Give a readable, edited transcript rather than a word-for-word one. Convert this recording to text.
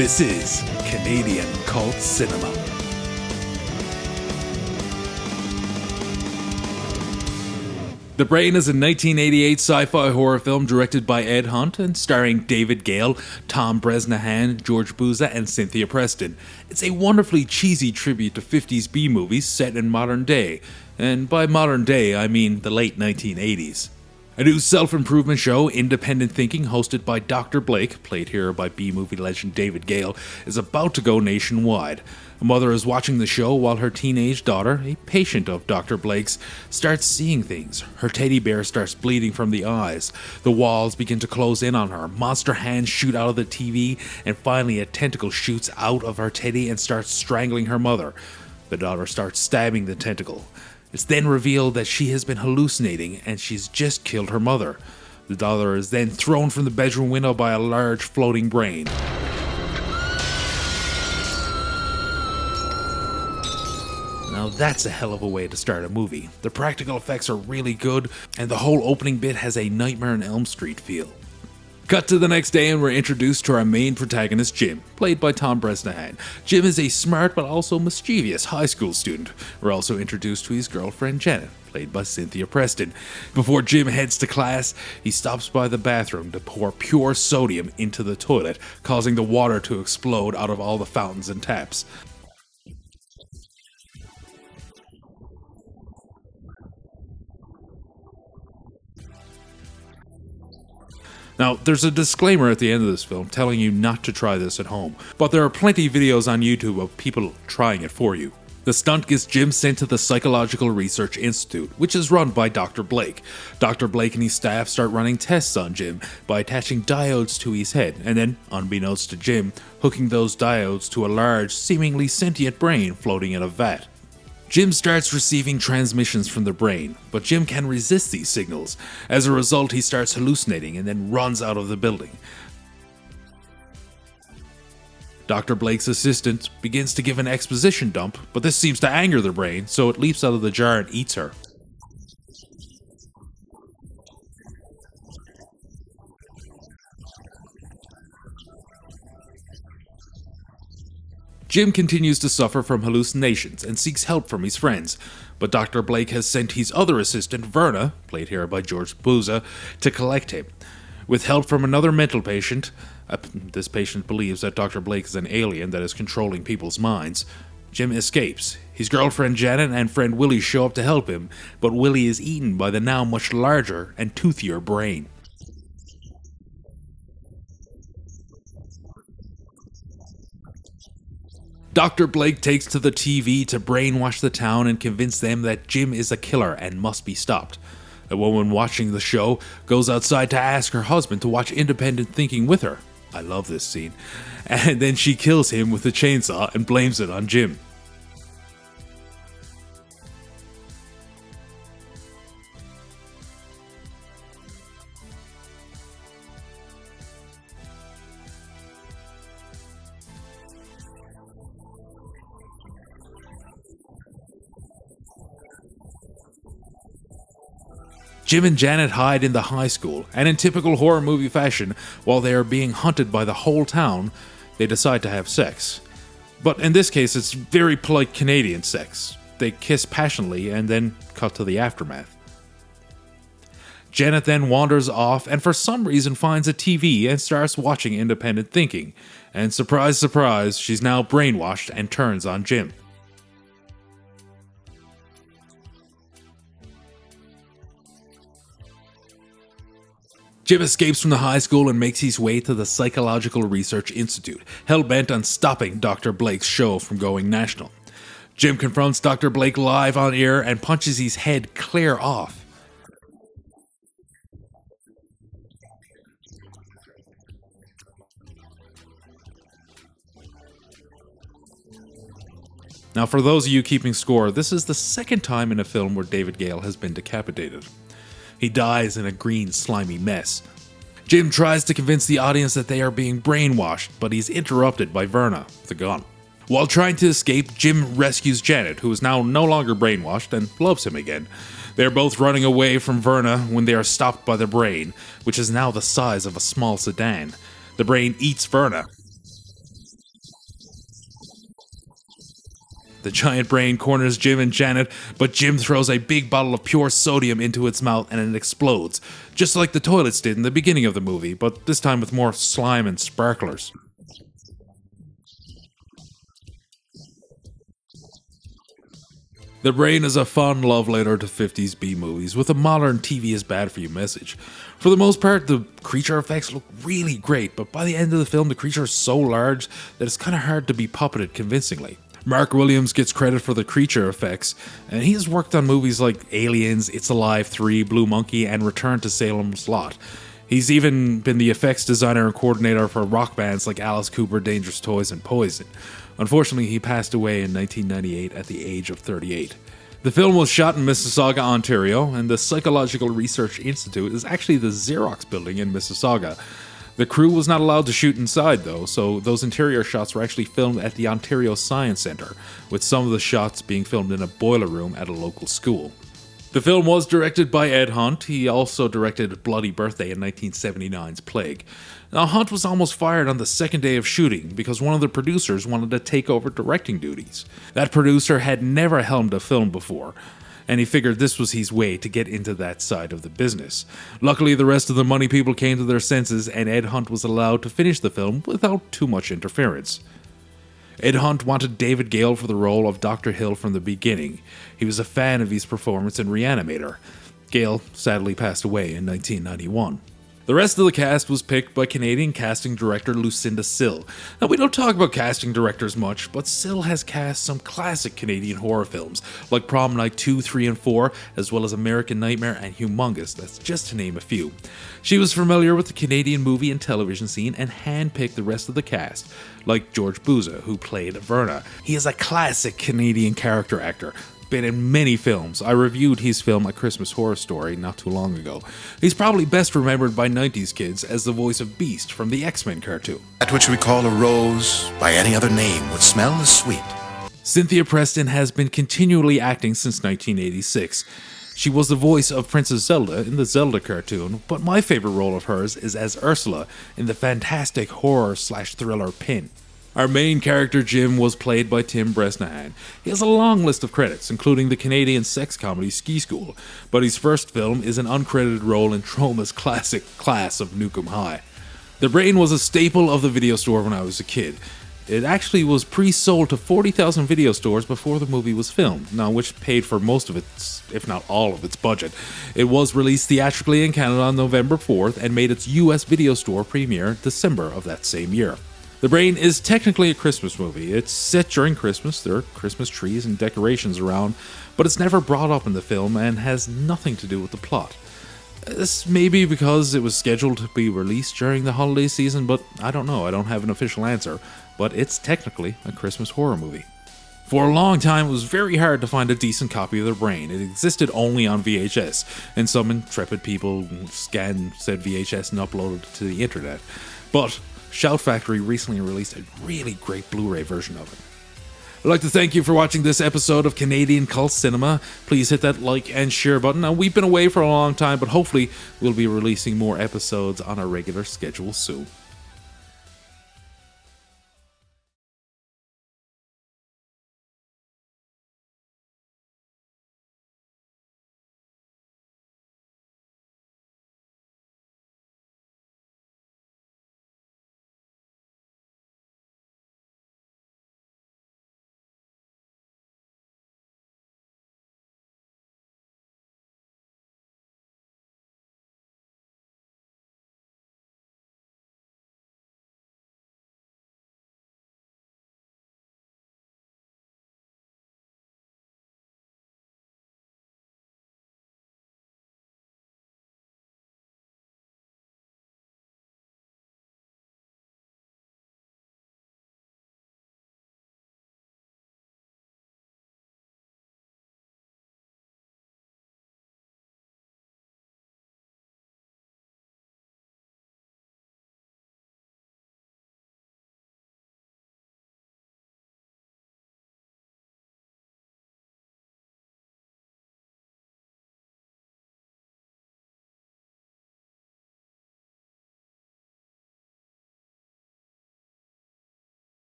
This is Canadian Cult Cinema. The Brain is a 1988 sci-fi horror film directed by Ed Hunt and starring David Gale, Tom Bresnahan, George Buza, and Cynthia Preston. It's a wonderfully cheesy tribute to 50s B-movies set in modern day. And by modern day, I mean the late 1980s. A new self-improvement show, Independent Thinking, hosted by Dr. Blake, played here by B-movie legend David Gale, is about to go nationwide. A mother is watching the show while her teenage daughter, a patient of Dr. Blake's, starts seeing things. Her teddy bear starts bleeding from the eyes. The walls begin to close in on her. Monster hands shoot out of the TV, and finally a tentacle shoots out of her teddy and starts strangling her mother. The daughter starts stabbing the tentacle. It's then revealed that she has been hallucinating and she's just killed her mother. The daughter is then thrown from the bedroom window by a large floating brain. Now that's a hell of a way to start a movie. The practical effects are really good, and the whole opening bit has a Nightmare on Elm Street feel. Cut to the next day and we're introduced to our main protagonist, Jim, played by Tom Bresnahan. Jim is a smart but also mischievous high school student. We're also introduced to his girlfriend, Janet, played by Cynthia Preston. Before Jim heads to class, he stops by the bathroom to pour pure sodium into the toilet, causing the water to explode out of all the fountains and taps. Now, there's a disclaimer at the end of this film telling you not to try this at home, but there are plenty of videos on YouTube of people trying it for you. The stunt gets Jim sent to the Psychological Research Institute, which is run by Dr. Blake. Dr. Blake and his staff start running tests on Jim by attaching diodes to his head, and then, unbeknownst to Jim, hooking those diodes to a large, seemingly sentient brain floating in a vat. Jim starts receiving transmissions from the brain, but Jim can resist these signals. As a result, he starts hallucinating and then runs out of the building. Dr. Blake's assistant begins to give an exposition dump, but this seems to anger the brain, so it leaps out of the jar and eats her. Jim continues to suffer from hallucinations and seeks help from his friends, but Dr. Blake has sent his other assistant, Verna, played here by George Buza, to collect him. With help from another mental patient, this patient believes that Dr. Blake is an alien that is controlling people's minds. Jim escapes. His girlfriend Janet and friend Willie show up to help him, but Willie is eaten by the now much larger and toothier brain. Dr. Blake takes to the TV to brainwash the town and convince them that Jim is a killer and must be stopped. A woman watching the show goes outside to ask her husband to watch Independent Thinking with her. I love this scene. And then she kills him with a chainsaw and blames it on Jim. Jim and Janet hide in the high school, and in typical horror movie fashion, while they are being hunted by the whole town, they decide to have sex. But in this case, it's very polite Canadian sex. They kiss passionately and then cut to the aftermath. Janet then wanders off and for some reason finds a TV and starts watching Independent Thinking. And surprise, surprise, she's now brainwashed and turns on Jim. Jim escapes from the high school and makes his way to the Psychological Research Institute, hell-bent on stopping Dr. Blake's show from going national. Jim confronts Dr. Blake live on air and punches his head clear off. Now, for those of you keeping score, this is the second time in a film where David Gale has been decapitated. He dies in a green, slimy mess. Jim tries to convince the audience that they are being brainwashed, but he's interrupted by Verna with a gun. While trying to escape, Jim rescues Janet, who is now no longer brainwashed and loves him again. They are both running away from Verna when they are stopped by the brain, which is now the size of a small sedan. The brain eats Verna. The giant brain corners Jim and Janet, but Jim throws a big bottle of pure sodium into its mouth and it explodes, just like the toilets did in the beginning of the movie, but this time with more slime and sparklers. The Brain is a fun love letter to 50s B-movies with a modern TV is bad for you message. For the most part, the creature effects look really great, but by the end of the film, the creature is so large that it's kind of hard to be puppeted convincingly. Mark Williams gets credit for the creature effects, and he has worked on movies like Aliens, It's Alive 3, Blue Monkey, and Return to Salem's Lot. He's even been the effects designer and coordinator for rock bands like Alice Cooper, Dangerous Toys, and Poison. Unfortunately, he passed away in 1998 at the age of 38. The film was shot in Mississauga, Ontario, and the Psychological Research Institute is actually the Xerox building in Mississauga. The crew was not allowed to shoot inside, though, so those interior shots were actually filmed at the Ontario Science Centre, with some of the shots being filmed in a boiler room at a local school. The film was directed by Ed Hunt. He also directed Bloody Birthday in 1979's Plague. Now, Hunt was almost fired on the second day of shooting because one of the producers wanted to take over directing duties. That producer had never helmed a film before, and he figured this was his way to get into that side of the business. Luckily, the rest of the money people came to their senses, and Ed Hunt was allowed to finish the film without too much interference. Ed Hunt wanted David Gale for the role of Dr. Hill from the beginning. He was a fan of his performance in Re-Animator. Gale sadly passed away in 1991. The rest of the cast was picked by Canadian casting director Lucinda Sill. Now, we don't talk about casting directors much, but Sill has cast some classic Canadian horror films, like Prom Night 2, 3, and 4, as well as American Nightmare and Humongous, that's just to name a few. She was familiar with the Canadian movie and television scene and handpicked the rest of the cast, like George Buza, who played Verna. He is a classic Canadian character actor, been in many films. I reviewed his film A Christmas Horror Story not too long ago. He's probably best remembered by 90s kids as the voice of Beast from the X-Men cartoon. That which we call a rose by any other name would smell as sweet. Cynthia Preston has been continually acting since 1986. She was the voice of Princess Zelda in the Zelda cartoon, but my favorite role of hers is as Ursula in the fantastic horror/thriller Pin. Our main character, Jim, was played by Tim Bresnahan. He has a long list of credits, including the Canadian sex comedy Ski School, but his first film is an uncredited role in Troma's classic Class of Nukem High. The Brain was a staple of the video store when I was a kid. It actually was pre-sold to 40,000 video stores before the movie was filmed, now which paid for most of its, if not all of its budget. It was released theatrically in Canada on November 4th and made its US video store premiere December of that same year. The Brain is technically a Christmas movie. It's set during Christmas, there are Christmas trees and decorations around, but it's never brought up in the film and has nothing to do with the plot. This may be because it was scheduled to be released during the holiday season, but I don't know, I don't have an official answer, but it's technically a Christmas horror movie. For a long time, it was very hard to find a decent copy of The Brain. It existed only on VHS, and some intrepid people scanned said VHS and uploaded it to the internet. But Shout Factory recently released a really great Blu-ray version of it. I'd like to thank you for watching this episode of Canadian Cult Cinema. Please hit that like and share button. Now, we've been away for a long time, but hopefully we'll be releasing more episodes on a regular schedule soon.